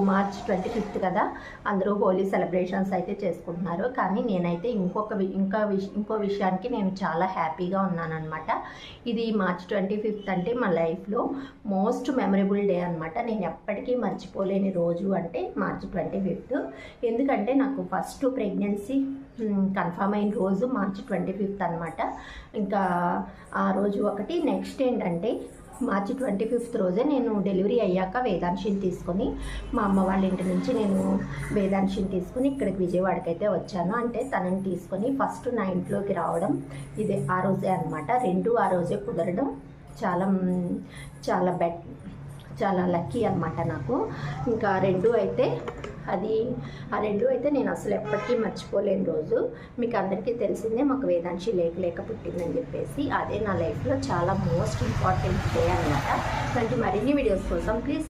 March 25th కదా, అందరూ Holi celebrations అయితే చేసుకుంటున్నారు. కానీ నేనైతే ఇంకో విషయానికి నేను చాలా హ్యాపీగా ఉన్నానన్నమాట. ఇది మార్చ్ 25th అంటే మా లైఫ్లో మోస్ట్ మెమరబుల్ డే అనమాట. నేను ఎప్పటికీ మర్చిపోలేని రోజు అంటే మార్చ్ 25th. ఎందుకంటే నాకు ఫస్ట్ ప్రెగ్నెన్సీ కన్ఫర్మ్ అయిన రోజు మార్చ్ 25th అనమాట. ఇంకా ఆ రోజు ఒకటి. నెక్స్ట్ ఏంటంటే మార్చి 25th రోజే నేను డెలివరీ అయ్యాక వేదాంశిని తీసుకొని మా అమ్మ వాళ్ళ ఇంటి నుంచి నేను వేదాంశిని తీసుకొని ఇక్కడికి విజయవాడకి అయితే వచ్చాను. అంటే తనని తీసుకొని ఫస్ట్ నా ఇంట్లోకి రావడం ఇదే ఆ రోజే అనమాట. రెండు ఆ రోజే కుదరడం చాలా చాలా చాలా లక్కీ అనమాట నాకు. ఇంకా ఆ రెండు అయితే నేను అసలు ఎప్పటికీ మర్చిపోలేని రోజు. మీకు అందరికీ తెలిసిందే, మాకు వేదాంశి లేక పుట్టిందని చెప్పేసి. అదే నా లైఫ్లో చాలా మోస్ట్ ఇంపార్టెంట్ డే అనమాట. ఇలాంటి మరిన్ని వీడియోస్ కోసం ప్లీజ్